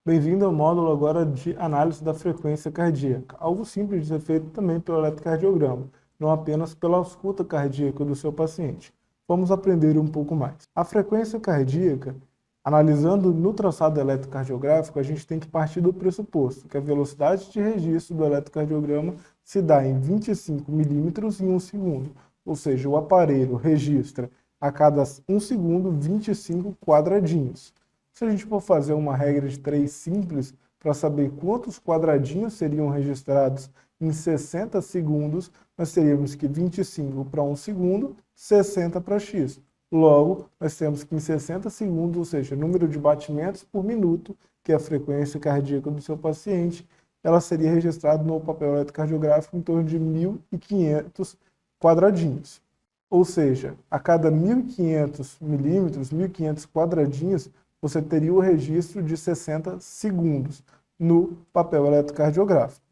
Bem-vindo ao módulo agora de análise da frequência cardíaca, algo simples de ser feito também pelo eletrocardiograma, não apenas pela ausculta cardíaca do seu paciente. Vamos aprender um pouco mais. A frequência cardíaca, analisando no traçado eletrocardiográfico, a gente tem que partir do pressuposto que a velocidade de registro do eletrocardiograma se dá em 25 milímetros em 1 segundo, ou seja, o aparelho registra a cada 1 segundo 25 quadradinhos. Se a gente for fazer uma regra de 3 simples para saber quantos quadradinhos seriam registrados em 60 segundos, nós teríamos que 25 para 1 segundo, 60 para x. Logo, nós temos que em 60 segundos, ou seja, número de batimentos por minuto, que é a frequência cardíaca do seu paciente, ela seria registrada no papel eletrocardiográfico em torno de 1.500 quadradinhos. Ou seja, a cada 1.500 milímetros, 1.500 quadradinhos, você teria o registro de 60 segundos no papel eletrocardiográfico.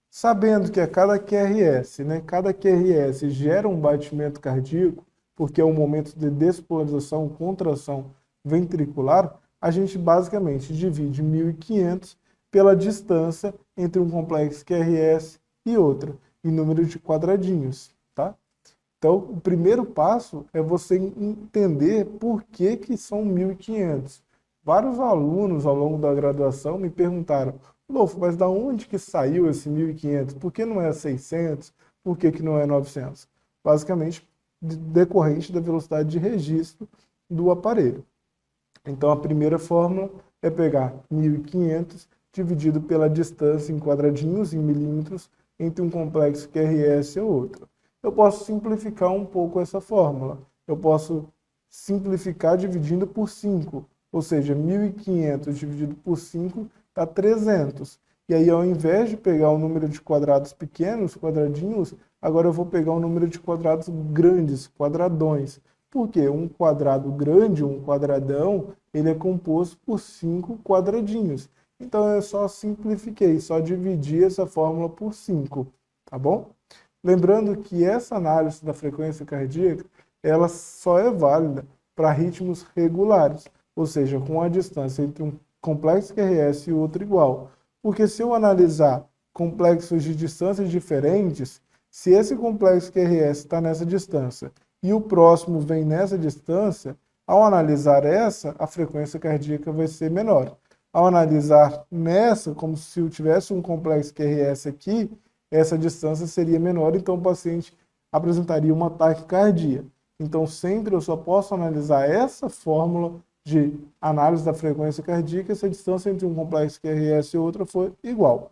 Sabendo que a cada QRS, cada QRS gera um batimento cardíaco, porque é um momento de despolarização, contração ventricular, a gente basicamente divide 1.500 pela distância entre um complexo QRS e outro, em número de quadradinhos, tá? Então, o primeiro passo é você entender por que são 1.500. Vários alunos ao longo da graduação me perguntaram: Rodolfo, mas da onde que saiu esse 1.500? Por que não é 600? Por que não é 900? Basicamente, decorrente da velocidade de registro do aparelho. Então, a primeira fórmula é pegar 1.500 dividido pela distância em quadradinhos, em milímetros, entre um complexo QRS e outro. Eu posso simplificar um pouco essa fórmula. Eu posso simplificar dividindo por 5, ou seja, 1.500 dividido por 5 dá 300. E aí, ao invés de pegar o número de quadrados pequenos, quadradinhos, agora eu vou pegar o número de quadrados grandes, quadradões. Por quê? Um quadrado grande, um quadradão, ele é composto por 5 quadradinhos. Então, eu só simplifiquei, só dividi essa fórmula por 5, tá bom? Lembrando que essa análise da frequência cardíaca, ela só é válida para ritmos regulares, ou seja, com a distância entre um complexo QRS e outro igual. Porque se eu analisar complexos de distâncias diferentes, se esse complexo QRS está nessa distância e o próximo vem nessa distância, ao analisar essa, a frequência cardíaca vai ser menor. Ao analisar nessa, como se eu tivesse um complexo QRS aqui, essa distância seria menor, então o paciente apresentaria uma taquicardia. Então, sempre eu só posso analisar essa fórmula de análise da frequência cardíaca se a distância entre um complexo QRS e outro for igual.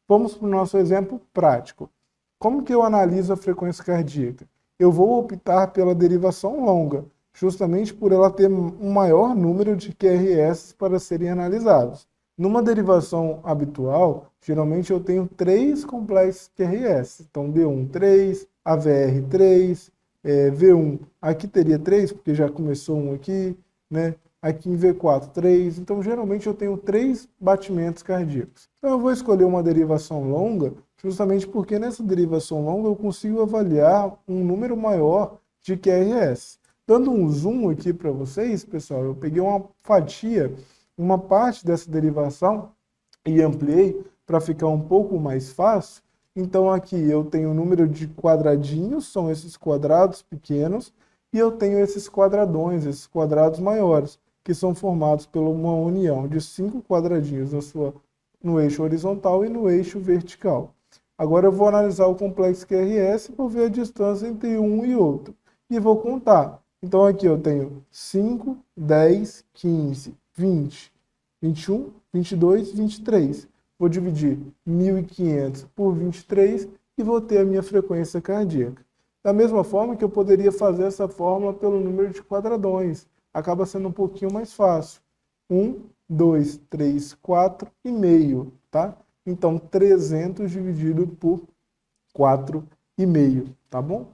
Vamos para o nosso exemplo prático. Como que eu analiso a frequência cardíaca? Eu vou optar pela derivação longa, justamente por ela ter um maior número de QRS para serem analisados. Numa derivação habitual, geralmente eu tenho 3 complexos QRS. Então, D1, 3, AVR, 3, V1, aqui teria 3, porque já começou um aqui, né? Aqui em V4, 3. Então, geralmente eu tenho 3 batimentos cardíacos. Então, eu vou escolher uma derivação longa, justamente porque nessa derivação longa eu consigo avaliar um número maior de QRS. Dando um zoom aqui para vocês, pessoal, eu peguei uma fatia, uma parte dessa derivação e ampliei para ficar um pouco mais fácil. Então aqui eu tenho o número de quadradinhos, são esses quadrados pequenos, e eu tenho esses quadradões, esses quadrados maiores, que são formados por uma união de 5 quadradinhos no eixo horizontal e no eixo vertical. Agora eu vou analisar o complexo QRS para ver a distância entre um e outro. E vou contar. Então aqui eu tenho 5, 10, 15, 20, 21, 22, 23. Vou dividir 1.500 por 23 e vou ter a minha frequência cardíaca. Da mesma forma que eu poderia fazer essa fórmula pelo número de quadradões. Acaba sendo um pouquinho mais fácil. 1, 2, 3, 4 e meio, tá? Então, 300 dividido por 4,5, tá bom?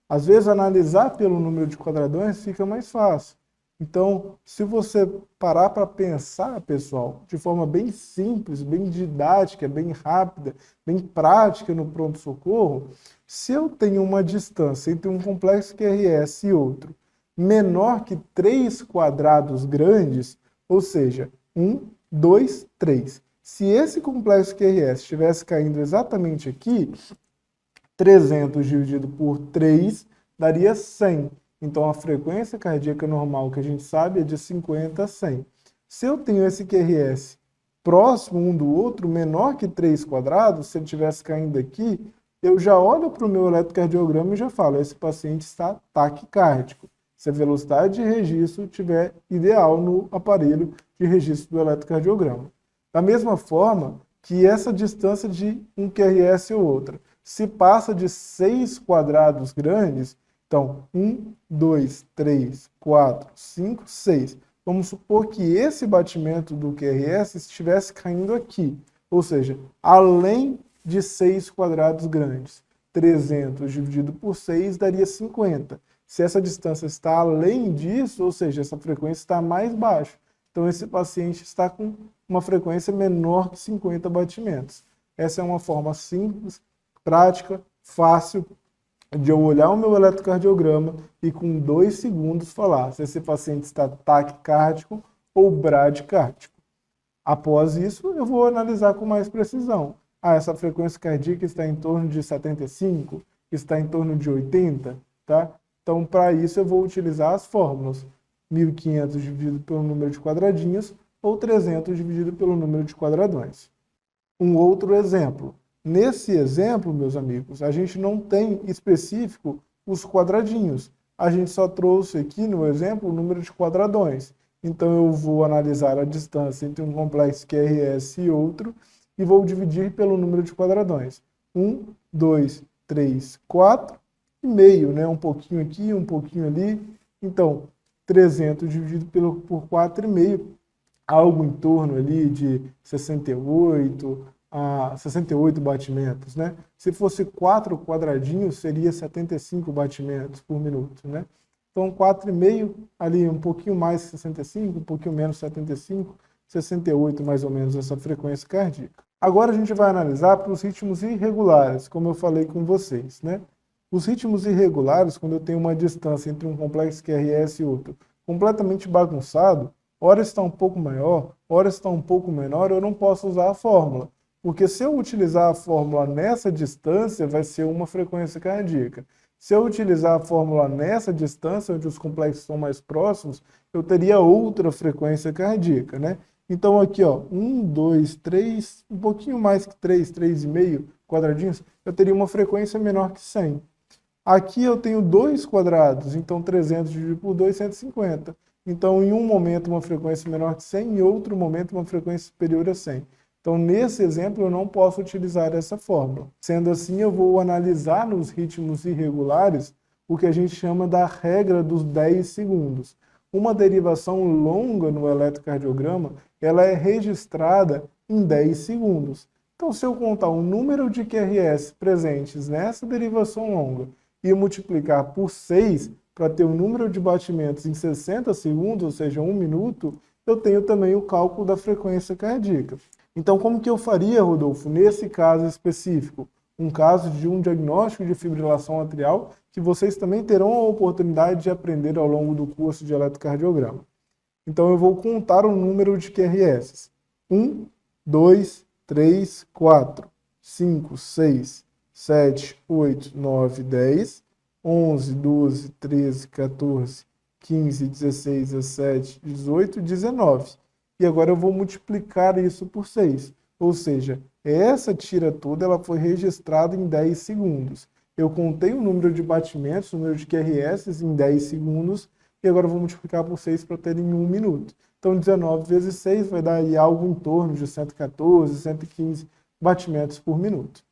Às vezes, analisar pelo número de quadradões fica mais fácil. Então, se você parar para pensar, pessoal, de forma bem simples, bem didática, bem rápida, bem prática no pronto-socorro, se eu tenho uma distância entre um complexo QRS e outro menor que 3 quadrados grandes, ou seja, 1, 2, 3. Se esse complexo QRS estivesse caindo exatamente aqui, 300 dividido por 3 daria 100. Então, a frequência cardíaca normal que a gente sabe é de 50 a 100. Se eu tenho esse QRS próximo um do outro, menor que 3 quadrados, se ele estivesse caindo aqui, eu já olho para o meu eletrocardiograma e já falo, esse paciente está taquicárdico. Se a velocidade de registro estiver ideal no aparelho de registro do eletrocardiograma. Da mesma forma que essa distância de um QRS ou outra, se passa de 6 quadrados grandes, então 1, 2, 3, 4, 5, 6. Vamos supor que esse batimento do QRS estivesse caindo aqui, ou seja, além de 6 quadrados grandes. 300 dividido por 6 daria 50. Se essa distância está além disso, ou seja, essa frequência está mais baixa, então esse paciente está com uma frequência menor que 50 batimentos. Essa é uma forma simples, prática, fácil de eu olhar o meu eletrocardiograma e com 2 segundos falar se esse paciente está taquicárdico ou bradicárdico. Após isso, eu vou analisar com mais precisão. Essa frequência cardíaca está em torno de 75, está em torno de 80, tá? Então, para isso, eu vou utilizar as fórmulas. 1.500 dividido pelo número de quadradinhos ou 300 dividido pelo número de quadradões. Um outro exemplo. Nesse exemplo, meus amigos, a gente não tem específico os quadradinhos. A gente só trouxe aqui no exemplo o número de quadradões. Então eu vou analisar a distância entre um complexo QRS e outro e vou dividir pelo número de quadradões. 1, 2, 3, 4 e meio, né? Um pouquinho aqui, um pouquinho ali. Então, 300 dividido por 4,5, algo em torno ali de 68 a 68 batimentos, né? Se fosse 4 quadradinhos, seria 75 batimentos por minuto, né? Então, 4,5, ali um pouquinho mais 65, um pouquinho menos 75, 68 mais ou menos essa frequência cardíaca. Agora a gente vai analisar para os ritmos irregulares, como eu falei com vocês, né? Os ritmos irregulares, quando eu tenho uma distância entre um complexo QRS e outro completamente bagunçado, hora está um pouco maior, hora está um pouco menor, eu não posso usar a fórmula. Porque se eu utilizar a fórmula nessa distância, vai ser uma frequência cardíaca. Se eu utilizar a fórmula nessa distância, onde os complexos são mais próximos, eu teria outra frequência cardíaca, né? Então aqui, ó, 1, 2, 3, um pouquinho mais que 3, 3,5 quadradinhos, eu teria uma frequência menor que 100. Aqui eu tenho 2 quadrados, então 300 dividido por 2, 150. Então, em um momento, uma frequência menor que 100, em outro momento, uma frequência superior a 100. Então, nesse exemplo, eu não posso utilizar essa fórmula. Sendo assim, eu vou analisar nos ritmos irregulares o que a gente chama da regra dos 10 segundos. Uma derivação longa no eletrocardiograma, ela é registrada em 10 segundos. Então, se eu contar o número de QRS presentes nessa derivação longa e multiplicar por 6 para ter o número de batimentos em 60 segundos, ou seja, 1 minuto, eu tenho também o cálculo da frequência cardíaca. Então, como que eu faria, Rodolfo, nesse caso específico? Um caso de um diagnóstico de fibrilação atrial que vocês também terão a oportunidade de aprender ao longo do curso de eletrocardiograma. Então, eu vou contar o número de QRS. 1, 2, 3, 4, 5, 6, 7, 8, 9, 10, 11, 12, 13, 14, 15, 16, 17, 18, 19. E agora eu vou multiplicar isso por 6. Ou seja, essa tira toda ela foi registrada em 10 segundos. Eu contei o número de batimentos, o número de QRS em 10 segundos, e agora eu vou multiplicar por 6 para ter em 1 minuto. Então 19 vezes 6 vai dar aí algo em torno de 114, 115 batimentos por minuto.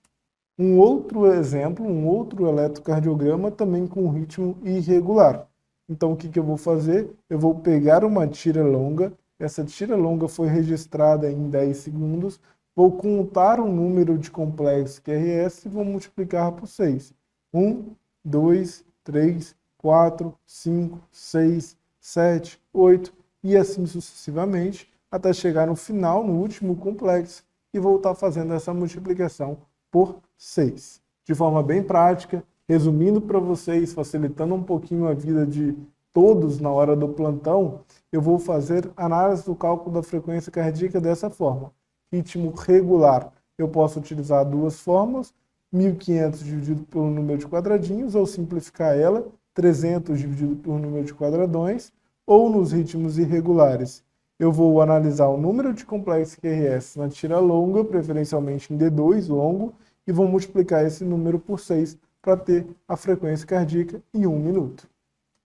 Um outro exemplo, um outro eletrocardiograma também com ritmo irregular. Então o que eu vou fazer? Eu vou pegar uma tira longa, essa tira longa foi registrada em 10 segundos, vou contar o número de complexos QRS e vou multiplicar por 6. 1, 2, 3, 4, 5, 6, 7, 8 e assim sucessivamente, até chegar no final, no último complexo, e voltar fazendo essa multiplicação por 6. De forma bem prática, resumindo para vocês, facilitando um pouquinho a vida de todos na hora do plantão, eu vou fazer análise do cálculo da frequência cardíaca dessa forma. Ritmo regular, eu posso utilizar duas fórmulas, 1.500 dividido pelo número de quadradinhos, ou simplificar ela, 300 dividido pelo número de quadradões, ou nos ritmos irregulares, eu vou analisar o número de complexos QRS na tira longa, preferencialmente em D2 longo, e vou multiplicar esse número por 6 para ter a frequência cardíaca em 1 minuto.